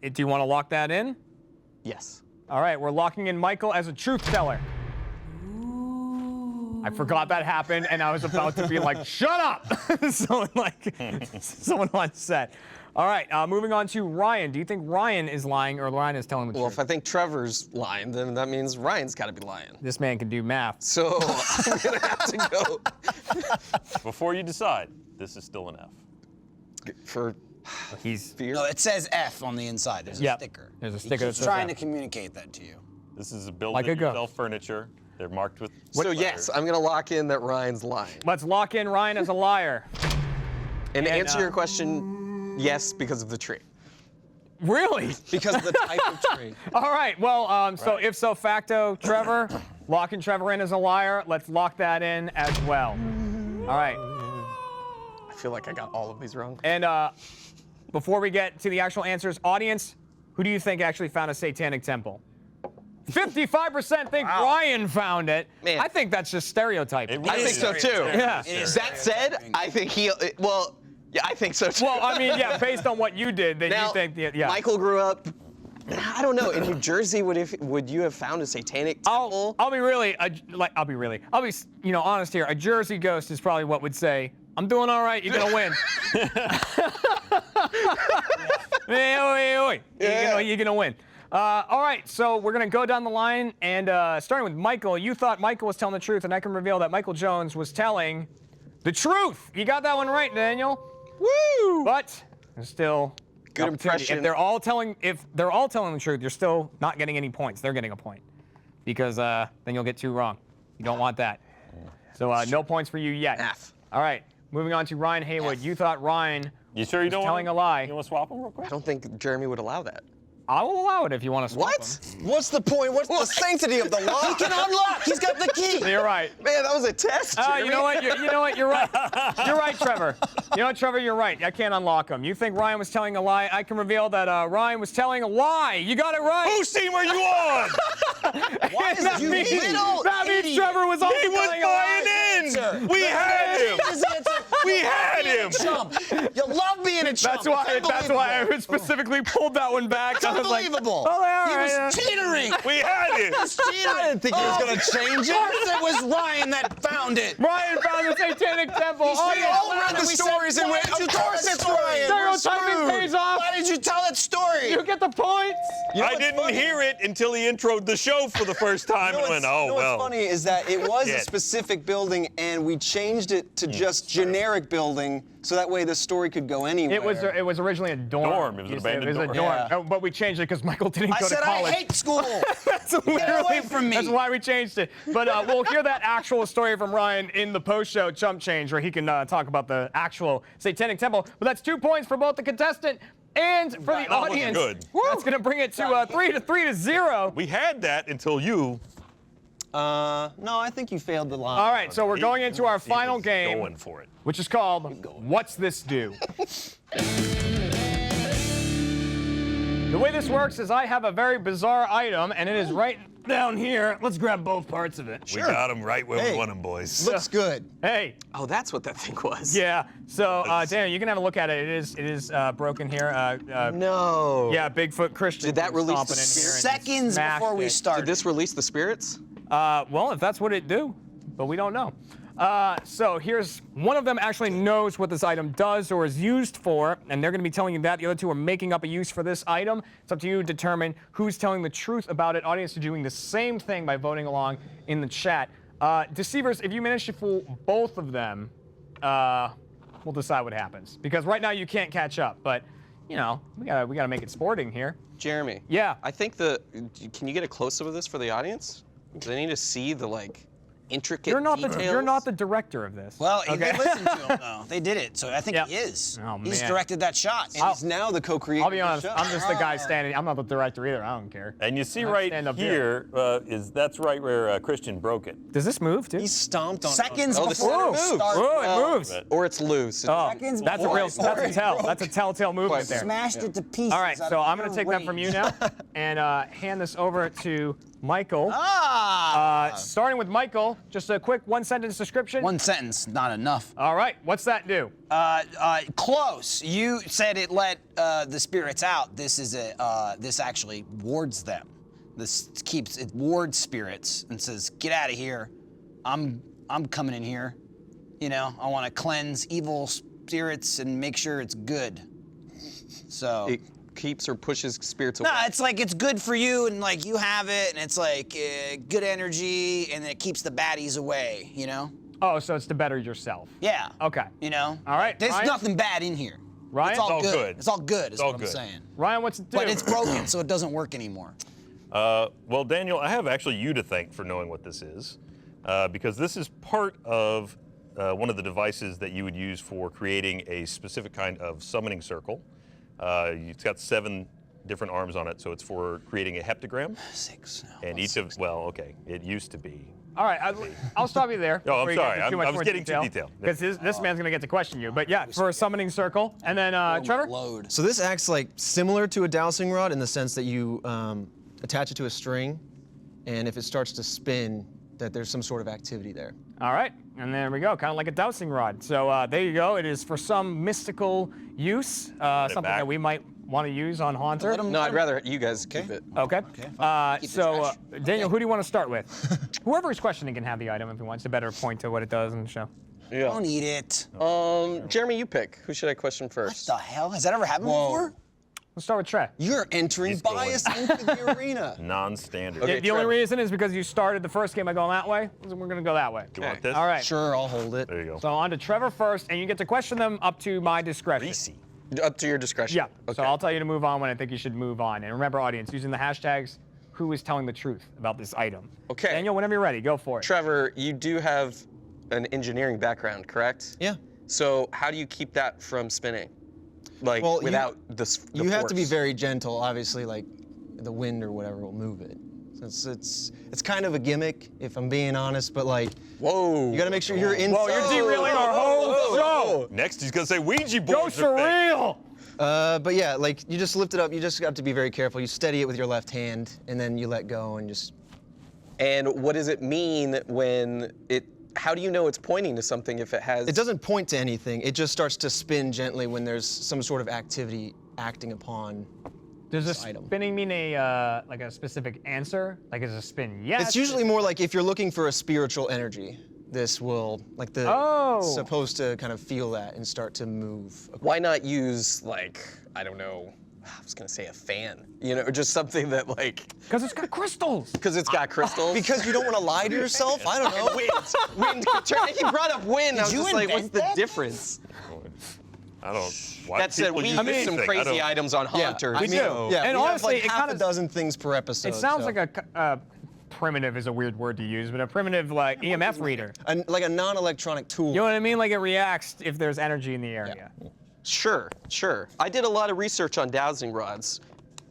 S1: Do you want to lock that in?
S4: Yes.
S1: All right, we're locking in Michael as a truth teller. I forgot that happened, and I was about to be like, "Shut up!" someone on set. All right, moving on to Ryan. Do you think Ryan is lying or Ryan is telling the
S4: Well,
S1: truth?
S4: if I think Trevor's lying, then that means Ryan's got to be lying.
S1: This man can do math.
S4: So I'm gonna have to go
S2: Before you decide, this is still an F.
S4: for
S1: He's
S4: fear.
S3: No, it says F on the inside. There's a
S1: Yep.
S3: sticker.
S1: There's a sticker that
S3: He's
S1: says
S3: trying
S1: F.
S3: to communicate that to you.
S2: This is a build
S1: Like a
S2: it
S1: ghost.
S2: yourself furniture. They're marked with
S4: So
S2: letters.
S4: yes, I'm gonna lock in that Ryan's lying.
S1: Let's lock in Ryan as a liar.
S4: And to
S1: And,
S4: answer your question, yes, because of the tree.
S1: Really?
S6: Because of the type of tree.
S1: All right. Well, so if so facto, Trevor, locking Trevor in as a liar. Let's lock that in as well. All right.
S4: I feel like I got all of these wrong.
S1: And before we get to the actual answers, audience, who do you think actually found a satanic temple? 55% think Ryan found it.
S4: Man.
S1: I think that's just stereotyping.
S2: It
S4: I
S2: really
S4: think so
S2: is.
S4: too.
S1: Yeah.
S4: That said, I think he. Well, yeah, I think so too.
S1: Well, I mean, yeah, based on what you did, then
S4: now,
S1: you think, yeah.
S4: Michael grew up. I don't know. In New Jersey, would you have found a satanic temple?
S1: I'll be honest here. A Jersey ghost is probably what would say, "I'm doing all right. You're gonna win." You're gonna win. All right, so we're gonna go down the line, and starting with Michael. You thought Michael was telling the truth, and I can reveal that Michael Jones was telling the truth. You got that one right, Daniel. Woo! But there's still
S4: Good
S1: opportunity.
S4: impression.
S1: If they're all telling the truth, you're still not getting any points. They're getting a point because then you'll get two wrong. You don't want that. So no points for you yet.
S4: F.
S1: All right, moving on to Ryan Haywood. You thought Ryan
S2: You sure you
S1: was
S2: don't
S1: telling
S2: wanna,
S1: a lie.
S2: You want to swap them real
S4: I
S2: quick?
S4: don't think Jeremy would allow that.
S1: I will allow it if you want to swap
S4: What?
S1: them.
S6: What's the point? What's the sanctity of the law?
S3: He can unlock. He's got the key.
S1: You're right.
S4: Man, that was a test. Jeremy.
S1: You know what? You're right. You're right, Trevor. You know what, Trevor? You're right. I can't unlock him. You think Ryan was telling a lie? I can reveal that Ryan was telling a lie. You got it right.
S2: Whose team are you on?
S3: Why is
S1: that
S3: you
S1: means,
S3: little
S1: that means
S3: idiot?
S1: Trevor was also
S2: He was
S1: telling a lie.
S2: buying in.
S3: Answer.
S2: We had him.
S3: His answer.
S2: We
S3: You love
S2: had
S3: being
S2: him.
S3: a chump. You love being a chump.
S1: That's why.
S3: It's
S1: That's why I
S3: unbelievable.
S1: specifically pulled that one back.
S3: It's
S1: I was like,
S3: unbelievable.
S1: oh, all
S3: He
S1: right.
S3: was teetering.
S2: We had him.
S3: I didn't think he was going to change it. Of course it was Ryan that found it.
S1: Ryan found the satanic temple.
S3: We all read the
S6: we said,
S3: stories and
S6: why
S3: went,
S6: did you
S3: of
S6: tell
S3: course
S6: that
S3: it's
S6: story?
S3: Ryan. We're
S1: Stereotyping
S3: screwed.
S1: pays off.
S3: Why did you tell that story?
S1: You get the points.
S2: I didn't hear it until he introed the show for the first time and went, oh, well.
S6: What's funny is that it was a
S2: Shit.
S6: specific building, and we changed it to just generic building, so that way the story could go anywhere.
S1: It was originally a dorm.
S2: Dorm. It was an
S1: You said
S2: abandoned
S1: It was a
S2: dorm.
S1: dorm.
S6: Yeah.
S1: Oh, but we changed it because Michael didn't
S3: I
S1: go
S3: said
S1: to college.
S3: I hate school.
S1: That's
S3: away
S1: literally
S3: from me.
S1: That's why we changed it. But we'll hear that actual story from Ryan in the post-show Chump Change, where he can talk about the actual Satanic Temple. But that's 2 points for both the contestant and for the
S2: That wasn't
S1: audience.
S2: good.
S1: That's going to bring it to 3-0.
S2: We had that until you.
S6: No, I think you failed the line.
S1: All right, so we're going into our
S2: He
S1: final
S2: was
S1: game,
S2: Going for it.
S1: which is called What's This Do? The way this works is I have a very bizarre item, and it is right down here. Let's grab both parts of it.
S2: We got him right where we
S3: Hey.
S2: want him, boys.
S3: Looks good.
S1: Hey,
S4: Oh, that's what that thing was.
S1: yeah. So, Daniel, you can have a look at it. It is broken here.
S4: No.
S1: Yeah, Bigfoot Christian.
S4: Did that
S1: was
S4: release
S1: stomping
S4: the
S1: in here and
S3: Seconds
S1: smashed
S3: before we
S1: it.
S3: start.
S4: Did this release the spirits?
S1: Well, if that's what it do, but we don't know. So here's one of them actually knows what this item does or is used for, and they're going to be telling you that. The other two are making up a use for this item. It's up to you to determine who's telling the truth about it. Audience are doing the same thing by voting along in the chat. Deceivers, if you manage to fool both of them, we'll decide what happens. Because right now you can't catch up, but you know, we gotta make it sporting here.
S4: Jeremy.
S1: Yeah.
S4: I think can you get a close-up of this for the audience? Do they need to see the like intricate details?
S1: You're not the director of this.
S3: Well,
S1: okay.
S3: they listened to him though. They did it, so I think
S1: Yep.
S3: he is.
S1: Oh,
S3: He's
S1: man.
S3: directed that shot.
S6: And he's now the co-creator.
S1: I'll be
S6: of
S1: honest,
S6: the show.
S1: I'm just the guy standing. I'm not the director either. I don't care.
S2: And you see
S1: I'll
S2: right
S1: stand up
S2: here that's right where Christian broke it.
S1: Does this move too?
S6: He stomped on
S3: Seconds
S4: Oh, the
S3: before
S4: center
S3: it
S4: moves.
S3: starts.
S1: Whoa, it moves.
S4: Or it's loose.
S1: Oh,
S3: Seconds
S1: that's a
S3: before
S1: real.
S3: it
S1: That's a
S3: broke.
S1: tell. That's a telltale movement there.
S3: Smashed it to pieces.
S1: All right,
S3: out
S1: so
S3: of
S1: I'm gonna
S3: pure
S1: take that from you
S3: rage.
S1: now, and hand this over to Michael.
S3: Ah!
S1: Starting with Michael, just a quick one-sentence description.
S3: One sentence, not enough.
S1: All right, what's that do?
S3: Close. You said it let the spirits out. This is this actually wards them. This it wards spirits and says, "Get out of here. I'm coming in here. You know, I want to cleanse evil spirits and make sure it's good." So.
S4: It keeps or pushes spirits away.
S3: No, it's like it's good for you, and like you have it, and it's like good energy, and it keeps the baddies away. You know?
S1: Oh, so it's to better yourself.
S3: Yeah.
S1: Okay.
S3: You know?
S1: All right,
S3: There's
S1: Ryan?
S3: nothing bad in here.
S1: Ryan?
S3: It's all
S2: all
S3: good.
S2: good.
S3: It's all good. Is
S2: all
S3: what I'm
S2: good.
S3: saying.
S1: Ryan, what's it do?
S3: But it's broken, so it doesn't work anymore.
S2: Well, Daniel, I have actually you to thank for knowing what this is, because this is part of one of the devices that you would use for creating a specific kind of summoning circle. It's got 7 different arms on it, so it's for creating a heptagram.
S3: 6.
S2: And each of, well, okay, it used to be.
S1: All right, I'll stop you there.
S2: Oh, I'm
S1: before you get
S2: sorry.
S1: into too
S2: I
S1: much
S2: was
S1: more
S2: getting too
S1: detail,
S2: detailed.
S1: because this man's gonna get to question you. But yeah, for a summoning circle, and then Trevor.
S3: Load.
S5: So this acts like similar to a dowsing rod in the sense that you attach it to a string, and if it starts to spin, that there's some sort of activity there.
S1: All right, and there we go, kind of like a dowsing rod. So there you go. It is for some mystical use, something
S2: back.
S1: that we might want to use on Haunter.
S4: No, I'd rather you guys keep it.
S1: Okay.
S3: Keep the
S1: So
S3: trash.
S1: Daniel, who do you want to start with? Whoever is questioning can have the item if he wants to better point to what it does in the show.
S4: Yeah.
S3: Don't eat it.
S4: Jeremy, you pick. Who should I question
S3: What
S4: first?
S3: the hell? Has that ever happened before?
S1: Let's start with Trey.
S6: You're entering
S2: He's going.
S6: bias into the arena.
S2: Non-standard.
S4: Okay.
S1: The only
S4: Trevor.
S1: reason is because you started the first game by going that way. So we're gonna go that way.
S2: Do you want this?
S1: All right.
S5: Sure, I'll hold it.
S2: There you go.
S1: So on to Trevor first, and you get to question them up to my discretion.
S2: Greasy.
S4: Up to your discretion.
S1: Yeah.
S4: Okay.
S1: So I'll tell you to move on when I think you should move on. And remember, audience, using the hashtags, who is telling the truth about this item?
S4: Okay.
S1: Daniel, whenever you're ready, go for it.
S4: Trevor, you do have an engineering background, correct?
S5: Yeah.
S4: So how do you keep that from spinning? Like
S5: Well,
S4: without the
S5: You have to be
S4: force?
S5: very gentle, obviously, like the wind or whatever will move it. So it's kind of a gimmick, if I'm being honest, but like,
S4: Whoa.
S5: you gotta make sure you're in.
S1: Whoa, you're derailing our whole show.
S2: Next, he's gonna say Ouija
S1: Go
S2: boards are fake.
S1: surreal.
S5: But yeah, like you just lift it up, you just have to be very careful. You steady it with your left hand, and then you let go and just.
S4: And what does it mean when how do you know it's pointing to something if it has...
S5: It doesn't point to anything, it just starts to spin gently when there's some sort of activity acting upon.
S1: Does this
S5: item.
S1: spinning mean a like a specific answer? Like is a spin yes?
S5: It's usually more like if you're looking for a spiritual energy, this will, like the,
S1: Oh.
S5: it's supposed to kind of feel that and start to move.
S4: Why not use, like, I don't know, I was gonna say a fan, you know, or just something that like,
S1: Because it's got crystals.
S4: because it's got crystals.
S5: Because you don't want to lie to yourself? I don't know.
S4: wind. He brought up wind. I was
S3: you
S4: just like, what's
S3: invent
S4: the
S3: that?
S4: difference?
S2: I don't. Why
S4: That said,
S2: people
S4: we
S2: use
S4: use
S2: anything,
S4: some
S2: I
S4: crazy
S2: don't-
S4: items on Haunter.
S5: I
S1: We
S5: mean,
S1: do.
S5: Yeah,
S1: And
S5: we
S1: honestly,
S5: have like
S1: it
S5: half
S1: kinda-
S5: a dozen things per episode.
S1: It sounds
S5: so.
S1: like a primitive is a weird word to use, but a primitive like EMF reader.
S5: Like a non-electronic tool.
S1: You know what I mean? Like it reacts if there's energy in the area.
S4: Sure. I did a lot of research on dowsing rods.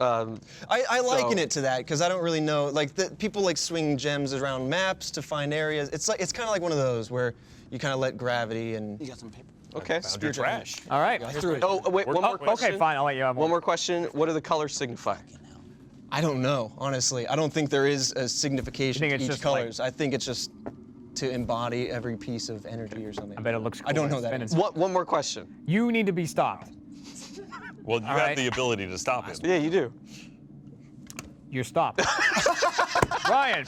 S5: I liken
S4: So-
S5: it to that because I don't really know. Like people like swing gems around maps to find areas. It's kind of like one of those where you kind of let gravity and.
S3: You got some paper?
S4: Okay.
S2: Found your trash.
S1: All right.
S4: Oh, wait, one more question.
S1: Okay, fine. I'll let you have
S4: One more question. What do the colors signify?
S5: I don't know, honestly. I don't think there is a signification
S1: You think
S5: to
S1: it's
S5: each
S1: just
S5: colors. I think it's just to embody every piece of energy or something.
S1: I bet it looks cool.
S5: I don't
S1: when
S5: know
S1: it's
S5: that
S1: spinning.
S4: One more question.
S1: You need to be stopped.
S2: Well, you
S1: All
S2: have
S1: right.
S2: the ability to stop him.
S4: Yeah, you do.
S1: You're stopped. Ryan,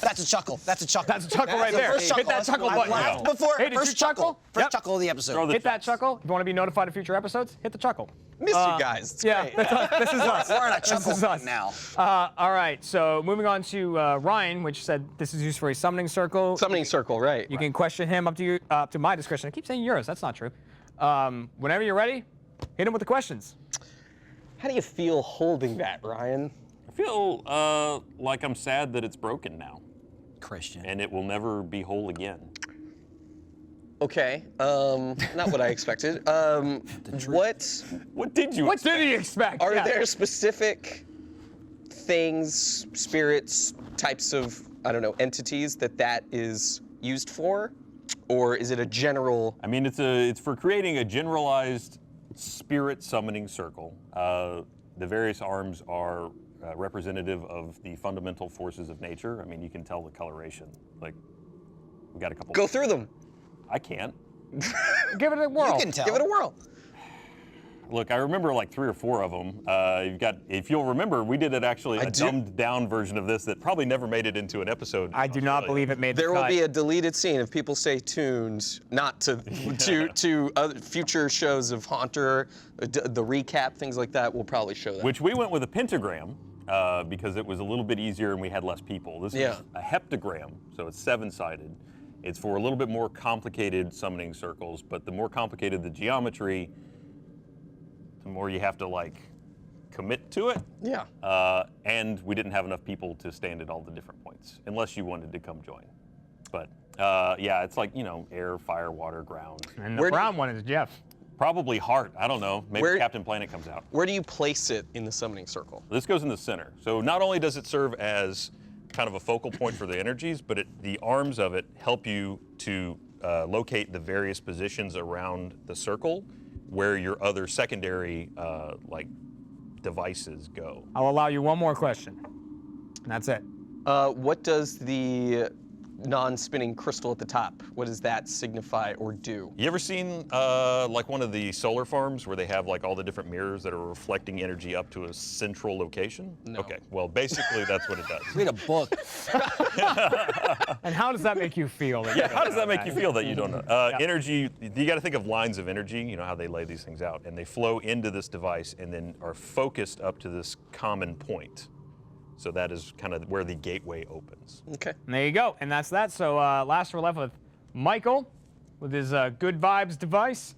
S3: That's a chuckle. That's a chuckle.
S1: that's a chuckle right
S3: the
S1: there.
S3: first
S1: Hit that chuckle
S3: I
S1: button.
S3: laughed before.
S1: Hey, did
S3: first
S1: you chuckle?
S3: First
S1: Yep.
S3: chuckle of the episode.
S2: Throw the
S1: Hit that
S2: chucks.
S1: chuckle. If you want to be notified of future episodes, hit the chuckle.
S4: Missed you guys. It's
S1: Yeah,
S4: great.
S1: that's us. This is us.
S3: We're on a
S1: This
S3: chuckle
S1: is us.
S3: now.
S1: All right, so moving on to Ryan, which said this is used for a summoning circle.
S4: Summoning circle, right.
S1: You can question him up to my discretion. I keep saying yours. That's not true. Whenever you're ready, hit him with the questions.
S4: How do you feel holding that, Ryan?
S2: I feel like I'm sad that it's broken now,
S3: Christian.
S2: and it will never be whole again.
S4: Okay, not what I expected.
S2: What did you?
S1: What did he expect?
S4: Are
S1: Yeah.
S4: there specific things, spirits, types of, I don't know, entities that is used for? Or is it a general?
S2: I mean, it's for creating a generalized spirit summoning circle. The various arms are representative of the fundamental forces of nature. I mean, you can tell the coloration. Like, we got a couple.
S4: Go through them.
S2: I can't.
S1: Give it a whirl.
S3: You can tell.
S4: Give it a whirl.
S2: Look, I remember like 3 or 4 of them. If you'll remember, we did actually a dumbed down version of this that probably never made it into an episode.
S1: I do not believe it made the
S4: There will
S1: cut.
S4: be a deleted scene if people stay tuned, not to to other future shows of Haunter, the recap, things like that. We'll probably show that.
S2: Which we went with a pentagram because it was a little bit easier and we had less people. This
S4: Yeah.
S2: is a heptagram, so it's 7-sided. It's for a little bit more complicated summoning circles, but the more complicated the geometry, the more you have to like commit to it.
S4: Yeah.
S2: And we didn't have enough people to stand at all the different points, unless you wanted to come join. But yeah, it's like, you know, air, fire, water, ground.
S1: And the
S4: Where do
S1: brown one is Jeff.
S2: Probably heart, I don't know. Maybe
S4: Where-
S2: Captain Planet comes out.
S4: Where do you place it in the summoning circle?
S2: This goes in the center. So not only does it serve as kind of a focal point for the energies, but the arms of it help you to locate the various positions around the circle where your other secondary like devices go.
S1: I'll allow you one more question. And that's it.
S4: What does the non-spinning crystal at the top, what does that signify or do?
S2: You ever seen like one of the solar farms where they have like all the different mirrors that are reflecting energy up to a central location?
S4: No.
S2: Okay, well basically that's what it does.
S3: Read a book.
S1: And how does that make you feel?
S2: Yeah, how does that make you feel that you don't know? Energy, you got to think of lines of energy, you know how they lay these things out, and they flow into this device and then are focused up to this common point. So that is kind of where the gateway opens.
S4: Okay.
S1: And there you go. And that's that. So last we're left with Michael with his good vibes device.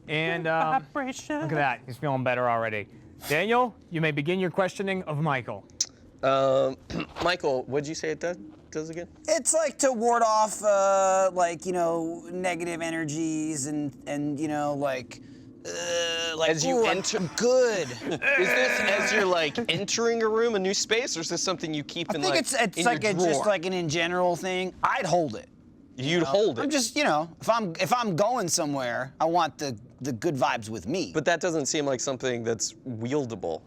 S1: And look at that. He's feeling better already. Daniel, you may begin your questioning of Michael.
S4: Michael, what did you say it does again?
S3: It's like to ward off, like, you know, negative energies and you know, like
S4: As you
S3: ooh,
S4: enter-
S3: I'm good.
S4: Is this as you're like entering a room, a new space, or is this something you keep
S3: I
S4: in
S3: think
S4: like
S3: it's
S4: in
S3: like
S4: your
S3: a, just
S4: drawer?
S3: like an in general thing. I'd hold it.
S4: You'd hold it.
S3: I'm just, you know, if I'm going somewhere, I want the good vibes with me.
S4: But that doesn't seem like something that's wieldable.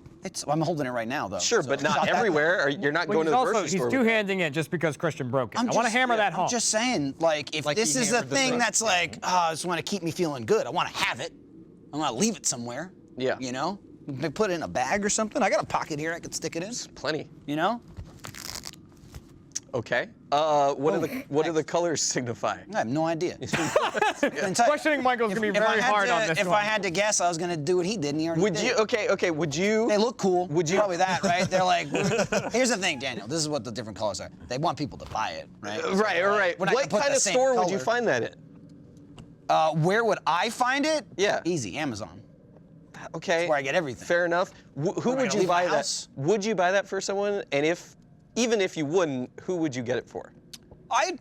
S3: I'm holding it right now, though.
S4: Sure,
S3: so
S4: but
S3: it's
S4: not
S3: that-
S4: everywhere. You're not going to the grocery
S1: He's
S4: store. with it.
S1: two-handing it just because Christian broke it. I want to
S3: just-
S1: hammer that home.
S3: I'm just saying, like, if
S5: Like
S3: this
S5: he
S3: is a
S5: hammered the
S3: thing
S5: thing.
S3: that's like, oh, I just want to keep me feeling good. I want to have it. I want to leave it somewhere.
S4: Yeah.
S3: You know? Maybe put it in a bag or something. I got a pocket here I could stick it in.
S4: Plenty.
S3: You know?
S4: Okay. What do the colors signify?
S3: I have no idea.
S1: Questioning Michael's going to be very hard on this
S3: If
S1: one.
S3: I had to guess, I was going to do what he did, and he already
S4: Would
S3: did.
S4: you? Okay. Would you?
S3: They look cool.
S4: Would you-
S3: Probably that, right? They're like, here's the thing, Daniel. This is what the different colors are. They want people to buy it, right? So
S4: Right.
S3: they're
S4: All
S3: like,
S4: right.
S3: we're not
S4: What
S3: gonna put
S4: kind
S3: the
S4: of
S3: same
S4: store would you
S3: color.
S4: find that in?
S3: Where would I find it?
S4: Yeah.
S3: Easy, Amazon.
S4: Okay.
S3: That's where I get everything.
S4: Fair enough. Who would
S3: I
S4: you
S3: leave my
S4: buy that?
S3: house?
S4: Would you buy that for someone? And even if you wouldn't, who would you get it for?
S3: I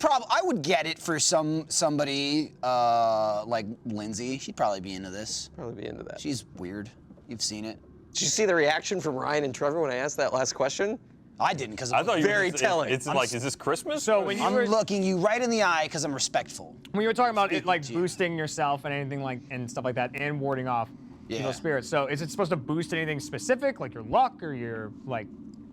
S3: would get it for somebody like Lindsay. She'd probably be into this.
S4: Probably be into that.
S3: She's weird. You've seen it.
S4: Did you see the reaction from Ryan and Trevor when I asked that last question?
S3: I didn't because
S2: I thought you
S4: Very
S2: were just,
S4: telling.
S2: It's like, is this Christmas?
S1: So when you
S3: I'm
S1: were
S3: looking you right in the eye because I'm respectful.
S1: when you were talking about it, like
S3: to you.
S1: boosting yourself and anything like and stuff like that, and warding off
S3: Yeah.
S1: evil spirits. So is it supposed to boost anything specific, like your luck or your like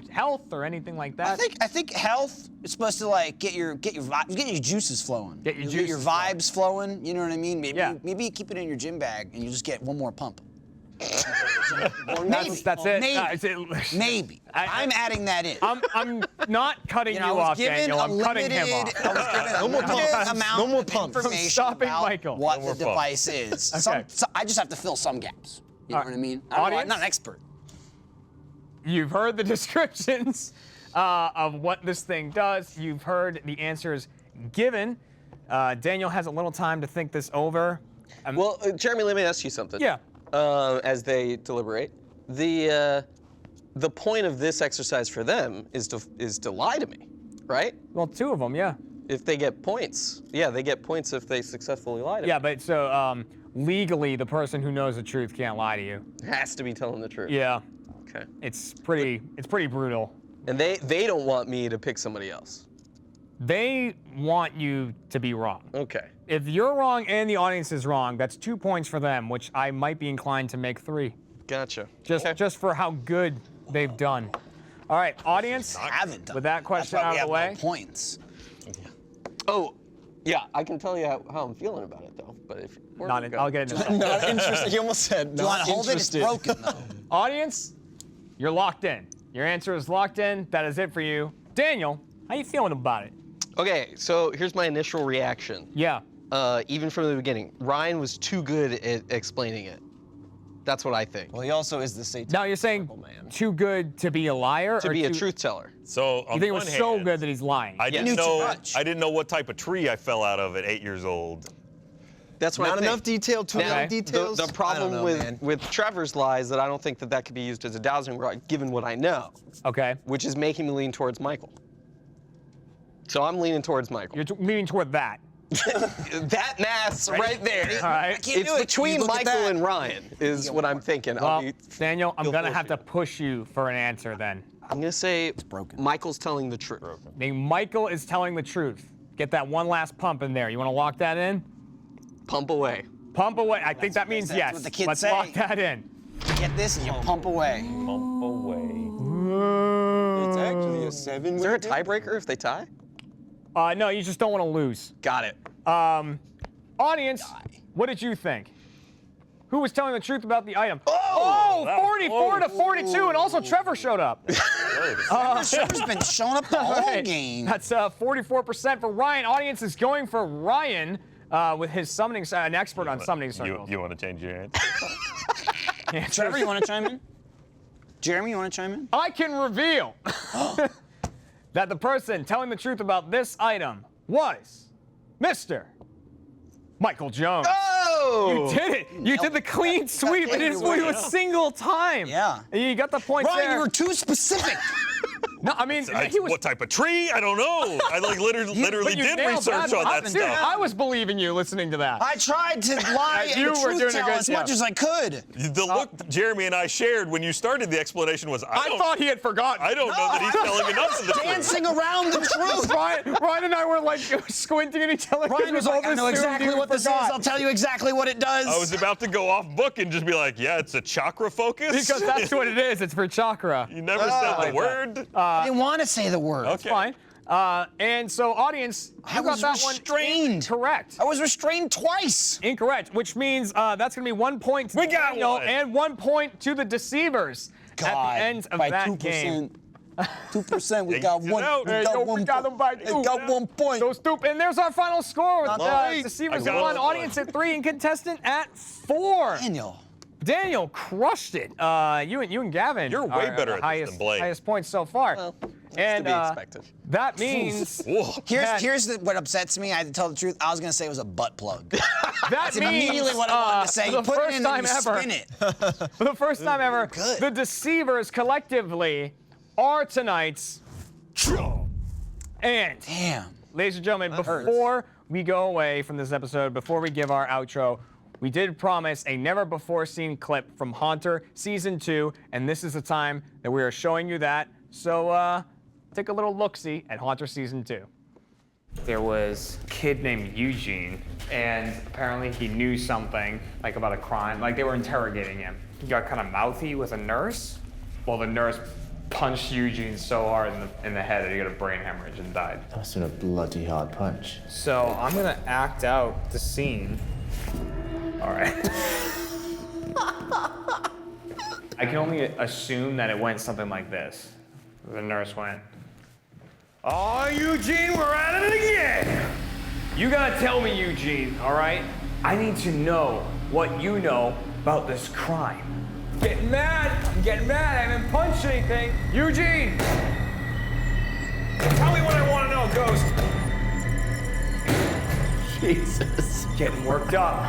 S1: health or anything like that?
S3: I think health is supposed to like get your juices flowing.
S1: Get your
S3: You
S1: juices
S3: your vibes flowing. You know what I mean? Maybe
S1: Yeah.
S3: maybe you keep it in your gym bag and you just get one more pump.
S1: That's it.
S3: Maybe.
S1: It's it.
S3: Maybe. I'm adding that in.
S1: I'm not cutting you,
S3: I was
S1: off,
S3: given
S1: Daniel.
S3: a
S1: I'm cutting him off.
S3: I was given a
S5: No more
S3: limited
S5: pumps.
S3: amount
S5: No more
S3: of
S5: pumps.
S3: information
S1: Stopping
S3: about
S1: Michael.
S3: what
S2: No more
S3: the device is.
S1: Okay.
S3: I just have to fill some gaps. You know
S1: All right.
S3: what I mean? I don't know, I'm
S1: Audience?
S3: not an expert.
S1: You've heard the descriptions of what this thing does. You've heard the answers given. Daniel has a little time to think this over.
S4: Well, Jeremy, let me ask you something.
S1: Yeah.
S4: As they deliberate, the point of this exercise for them is to lie to me, right?
S1: Well, 2 of them, yeah.
S4: If they get points, yeah, they get points if they successfully lie to me.
S1: Yeah, but so legally, the person who knows the truth can't lie to you.
S4: Has to be telling the truth.
S1: Yeah,
S4: Okay.
S1: it's pretty brutal.
S4: And they don't want me to pick somebody else.
S1: They want you to be wrong.
S4: Okay.
S1: If you're wrong and the audience is wrong, that's 2 points for them, which I might be inclined to make 3.
S4: Gotcha.
S1: Just for how good they've done. All right, audience.
S3: Haven't done.
S1: With that question out of the way.
S3: No points.
S4: Oh, yeah, I can tell you how I'm feeling about it, though. But if
S1: I'll get into that.
S5: Not interested. He almost said
S3: Do you want
S5: not
S3: to hold it? It's
S5: interested.
S3: broken, though.
S1: Audience, you're locked in. Your answer is locked in. That is it for you. Daniel, how you feeling about it?
S4: Okay, so here's my initial reaction.
S1: Yeah.
S4: Even from the beginning, Ryan was too good at explaining it. That's what I think.
S6: Well, he also is the Satanic
S1: Now you're saying
S6: man.
S1: too good to be a liar?
S4: To
S1: or
S4: be a
S1: too-
S4: truth teller.
S2: So on
S1: You think it
S2: one
S1: was so
S2: hand,
S1: good that he's lying?
S2: I
S3: knew
S2: didn't
S3: too
S2: know.
S3: much.
S2: I didn't know what type of tree I fell out of at 8 years old.
S4: That's what
S5: Not
S4: I think.
S5: enough detail, too
S4: Now,
S5: many details.
S4: The problem
S5: I don't know,
S4: with
S5: man.
S4: with Trevor's lies that I don't think that could be used as a dowsing rod, given what I know,
S1: Okay.
S4: which is making me lean towards Michael. So I'm leaning towards Michael.
S1: You're leaning toward that.
S4: That mass right there.
S1: All right.
S3: can't
S4: It's
S3: do it.
S4: between
S3: You look at
S4: Michael
S3: that.
S4: and Ryan is what I'm thinking.
S1: Well, Daniel, I'm
S4: feel
S1: going to have to
S4: fortunate.
S1: push you for an answer then.
S4: I'm gonna say
S3: broken.
S4: Michael's telling the truth.
S1: I think Michael is telling the truth. Get that one last pump in there. You want to lock that in?
S4: Pump away.
S1: Pump away. I think that means
S3: that's
S1: yes.
S3: what the kids
S1: Let's
S3: say.
S1: lock that in.
S3: Get this and you pump away.
S2: Pump away.
S6: It's actually a 7.
S4: Is there a tiebreaker if they tie?
S1: No, you just don't want to lose.
S4: Got it.
S1: Audience, what did you think? Who was telling the truth about the item?
S2: Oh, that was
S1: 44 to
S2: close.
S1: 42, and also Trevor showed up.
S3: Trevor's been showing up the whole
S1: Right.
S3: game.
S1: That's 44% for Ryan. Audience is going for Ryan with his summoning, an expert on summoning circles.
S2: You want to change your answer?
S3: Trevor, you want to chime in? Jeremy, you want to chime in?
S1: I can reveal that the person telling the truth about this item was Mr. Michael Jones.
S4: Oh!
S1: You did it. You did the clean sweep. It didn't sweep a single time.
S3: Yeah.
S1: And you got the points
S3: Ryan,
S1: there.
S3: you were too specific.
S1: No, I mean, he was.
S2: What type of tree? I don't know. I literally
S1: but you
S2: did
S1: nailed
S2: research
S1: that.
S2: on that
S1: Dude,
S2: stuff.
S1: I was believing you listening to that.
S3: I tried to lie
S1: You
S3: and
S1: were doing
S3: truth
S1: a
S3: tell
S1: good
S3: as much
S1: job.
S3: as I could.
S2: The look Jeremy and I shared when you started the explanation was,
S1: I thought he had forgotten.
S2: I don't know that he's telling enough of the truth.
S3: Dancing around the truth.
S1: Ryan and I were like squinting at each other.
S3: Ryan was like, I know exactly what this is. I'll tell you exactly what it does.
S2: I was about to go off book and just be like, yeah, it's a chakra focus.
S1: Because that's what it is. It's for chakra.
S2: You never said the word.
S3: I didn't want to say the word.
S2: Okay.
S1: Fine. And so, audience, you
S3: I
S1: got
S3: was
S1: that one
S3: restrained.
S1: incorrect.
S3: I was restrained twice.
S1: Incorrect, which means that's going to be 1 point to
S2: We got
S1: Daniel
S2: one.
S1: and 1 point to the Deceivers at the end of
S6: by
S1: that
S6: 2%.
S1: game.
S6: 2%. We
S2: Hey,
S6: got
S2: get
S6: one.
S2: out.
S6: We
S2: Hey,
S6: got
S1: yo,
S6: one.
S1: we got them by
S6: They
S1: two.
S6: got 1 point.
S1: So stupid. And there's our final score with
S6: Nice.
S1: Deceivers
S2: I
S1: at
S2: got
S1: 1,
S2: it.
S1: audience at 3, and contestant at 4.
S3: Daniel.
S1: Daniel crushed it. You and Gavin.
S2: You're way
S1: are
S2: better
S1: the
S2: at this
S1: highest,
S2: than Blake.
S1: highest points so far.
S4: Well,
S1: and
S4: to be expected.
S1: that means
S2: Whoa.
S3: Here's what upsets me. I had to tell the truth. I was gonna say it was a butt plug.
S1: that
S3: That's
S1: means
S3: immediately what I wanted to say.
S1: for
S3: You
S1: the
S3: put it
S1: first
S3: in
S1: time
S3: and you
S1: ever.
S3: spin it.
S1: For the first time ever,
S3: Good.
S1: the Deceivers collectively are tonight's. And,
S3: Damn.
S1: ladies and gentlemen, before we go away from this episode, before we give our outro, we did promise a never-before-seen clip from Haunter Season 2, and this is the time that we are showing you that. So, take a little look-see at Haunter Season 2. There was a kid named Eugene, and apparently he knew something, like about a crime, like they were interrogating him. He got kind of mouthy with a nurse. Well, the nurse punched Eugene so hard in the head that he got a brain hemorrhage and died.
S7: That must have been a bloody hard punch.
S1: So I'm gonna act out the scene. All right. I can only assume that it went something like this. The nurse went, "Oh, Eugene, we're at it again. You gotta tell me, Eugene, all right? I need to know what you know about this crime." Getting mad. I'm getting mad. I haven't punched anything. Eugene! Tell me what I want to know, Ghost.
S7: Jesus.
S1: Getting worked up.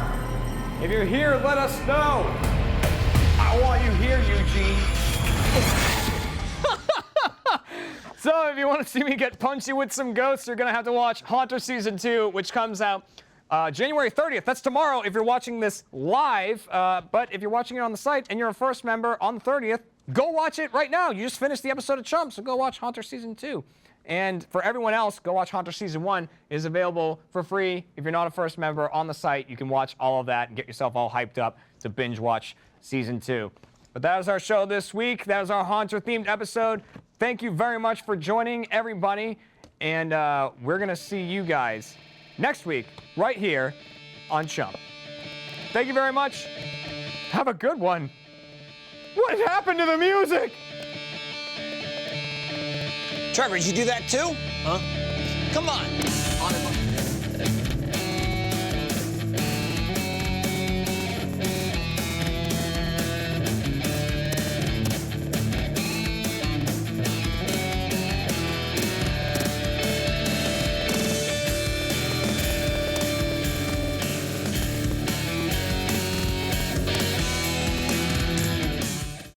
S1: If you're here, let us know. I want you here, Eugene. So if you want to see me get punchy with some ghosts, you're going to have to watch Haunter Season 2, which comes out January 30th. That's tomorrow if you're watching this live. But if you're watching it on the site and you're a first member on the 30th, go watch it right now. You just finished the episode of Chump, so go watch Haunter Season 2. And for everyone else, go watch Haunter Season 1. It is available for free. If you're not a first member on the site, you can watch all of that and get yourself all hyped up to binge watch Season 2. But that was our show this week. That was our Haunter-themed episode. Thank you very much for joining, everybody. And we're going to see you guys next week right here on Chump. Thank you very much. Have a good one. What happened to the music?
S3: Trevor, did you do that too?
S5: Huh?
S3: Come on.